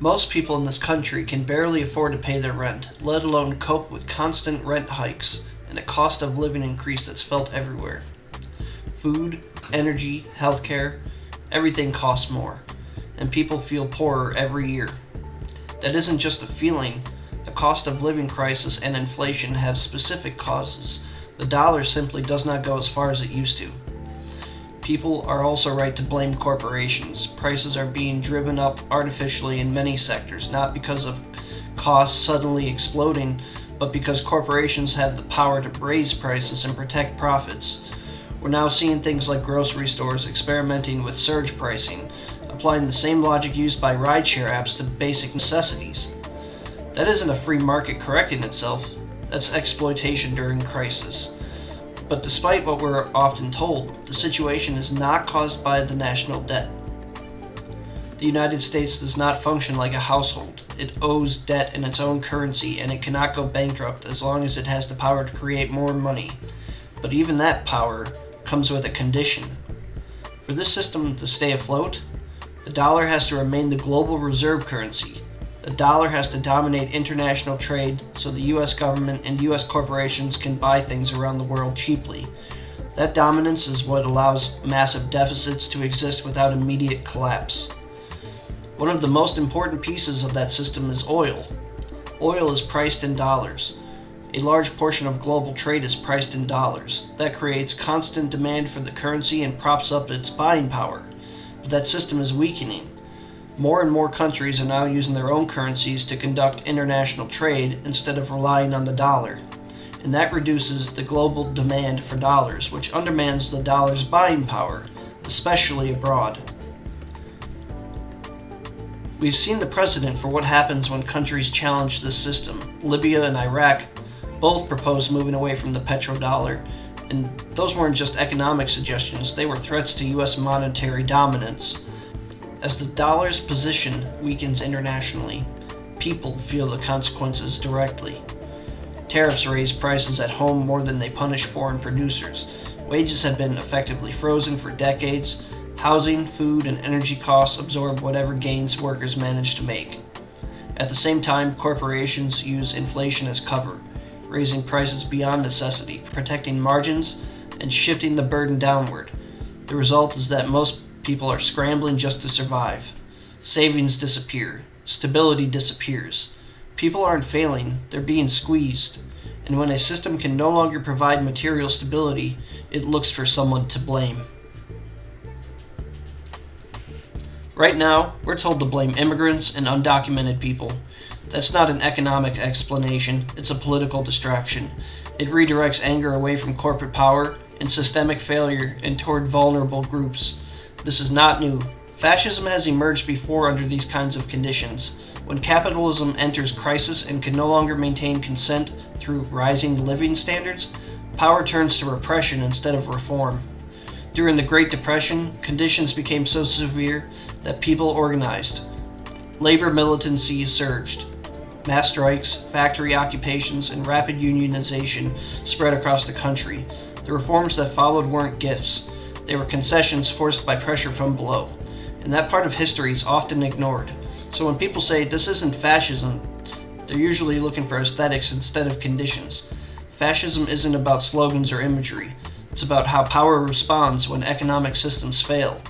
Most people in this country can barely afford to pay their rent, let alone cope with constant rent hikes and a cost of living increase that's felt everywhere. Food, energy, healthcare, everything costs more, and people feel poorer every year. That isn't just a feeling. The cost of living crisis and inflation have specific causes. The dollar simply does not go as far as it used to. People are also right to blame corporations. Prices are being driven up artificially in many sectors, not because of costs suddenly exploding, but because corporations have the power to raise prices and protect profits. We're now seeing things like grocery stores experimenting with surge pricing, applying the same logic used by rideshare apps to basic necessities. That isn't a free market correcting itself, that's exploitation during crisis. But despite what we're often told, the situation is not caused by the national debt. The United States does not function like a household. It owes debt in its own currency, and it cannot go bankrupt as long as it has the power to create more money. But even that power comes with a condition. For this system to stay afloat, the dollar has to remain the global reserve currency. The dollar has to dominate international trade so the US government and US corporations can buy things around the world cheaply. That dominance is what allows massive deficits to exist without immediate collapse. One of the most important pieces of that system is oil. Oil is priced in dollars. A large portion of global trade is priced in dollars. That creates constant demand for the currency and props up its buying power. But that system is weakening. More and more countries are now using their own currencies to conduct international trade instead of relying on the dollar. And that reduces the global demand for dollars, which undermines the dollar's buying power, especially abroad. We've seen the precedent for what happens when countries challenge this system. Libya and Iraq both proposed moving away from the petrodollar, and those weren't just economic suggestions, they were threats to US monetary dominance. As the dollar's position weakens internationally, people feel the consequences directly. Tariffs raise prices at home more than they punish foreign producers. Wages have been effectively frozen for decades. Housing, food, and energy costs absorb whatever gains workers manage to make. At the same time, corporations use inflation as cover, raising prices beyond necessity, protecting margins, and shifting the burden downward. The result is that most people are scrambling just to survive. Savings disappear. Stability disappears. People aren't failing, they're being squeezed. And when a system can no longer provide material stability, it looks for someone to blame. Right now, we're told to blame immigrants and undocumented people. That's not an economic explanation, it's a political distraction. It redirects anger away from corporate power and systemic failure and toward vulnerable groups. This is not new. Fascism has emerged before under these kinds of conditions. When capitalism enters crisis and can no longer maintain consent through rising living standards, power turns to repression instead of reform. During the Great Depression, conditions became so severe that people organized. Labor militancy surged. Mass strikes, factory occupations, and rapid unionization spread across the country. The reforms that followed weren't gifts. They were concessions forced by pressure from below, and that part of history is often ignored. So when people say this isn't fascism, they're usually looking for aesthetics instead of conditions. Fascism isn't about slogans or imagery. It's about how power responds when economic systems fail.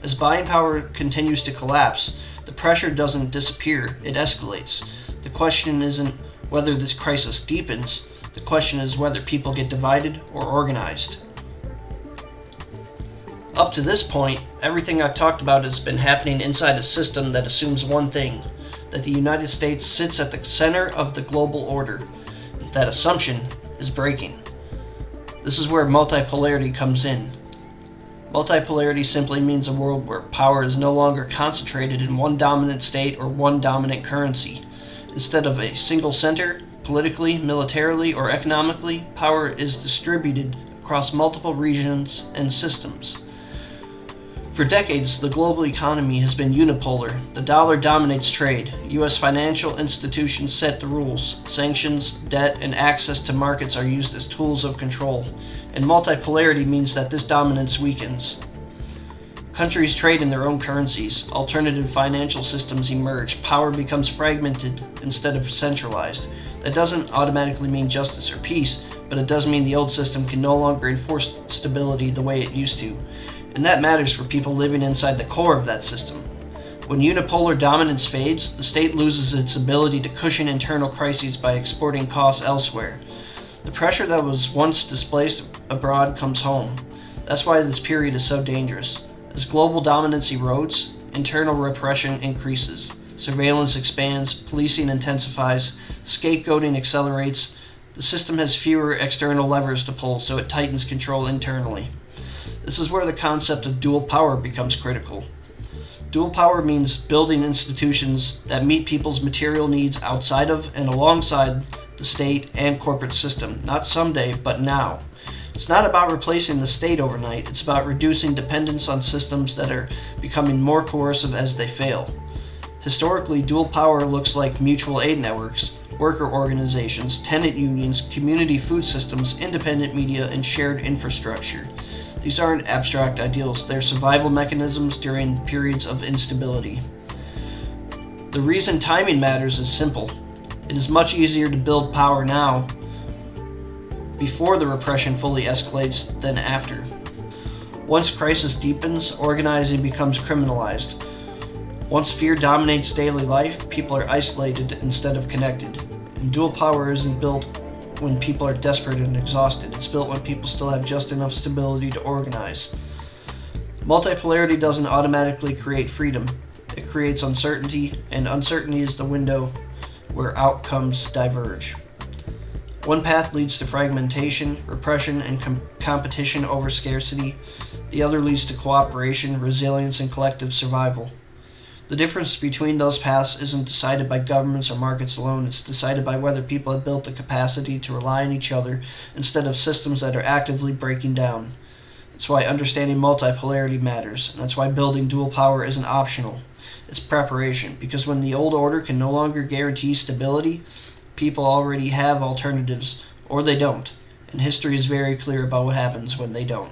As buying power continues to collapse, the pressure doesn't disappear, it escalates. The question isn't whether this crisis deepens, the question is whether people get divided or organized. Up to this point, everything I've talked about has been happening inside a system that assumes one thing, that the United States sits at the center of the global order. That assumption is breaking. This is where multipolarity comes in. Multipolarity simply means a world where power is no longer concentrated in one dominant state or one dominant currency. Instead of a single center, politically, militarily, or economically, power is distributed across multiple regions and systems. For decades, the global economy has been unipolar. The dollar dominates trade. U.S. financial institutions set the rules. Sanctions, debt, and access to markets are used as tools of control. And multipolarity means that this dominance weakens. Countries trade in their own currencies, alternative financial systems emerge, power becomes fragmented instead of centralized. That doesn't automatically mean justice or peace, but it does mean the old system can no longer enforce stability the way it used to. And that matters for people living inside the core of that system. When unipolar dominance fades, the state loses its ability to cushion internal crises by exporting costs elsewhere. The pressure that was once displaced abroad comes home. That's why this period is so dangerous. As global dominance erodes, internal repression increases. Surveillance expands, policing intensifies, scapegoating accelerates. The system has fewer external levers to pull, so it tightens control internally. This is where the concept of dual power becomes critical. Dual power means building institutions that meet people's material needs outside of and alongside the state and corporate system, not someday, but now. It's not about replacing the state overnight, it's about reducing dependence on systems that are becoming more coercive as they fail. Historically, dual power looks like mutual aid networks, worker organizations, tenant unions, community food systems, independent media, and shared infrastructure. These aren't abstract ideals, they're survival mechanisms during periods of instability. The reason timing matters is simple. It is much easier to build power now, before the repression fully escalates, than after. Once crisis deepens, organizing becomes criminalized. Once fear dominates daily life, people are isolated instead of connected. And dual power isn't built when people are desperate and exhausted. It's built when people still have just enough stability to organize. Multipolarity doesn't automatically create freedom. It creates uncertainty, and uncertainty is the window where outcomes diverge. One path leads to fragmentation, repression, and competition over scarcity. The other leads to cooperation, resilience, and collective survival. The difference between those paths isn't decided by governments or markets alone. It's decided by whether people have built the capacity to rely on each other instead of systems that are actively breaking down. That's why understanding multipolarity matters, and that's why building dual power isn't optional. It's preparation, because when the old order can no longer guarantee stability, people already have alternatives, or they don't, and history is very clear about what happens when they don't.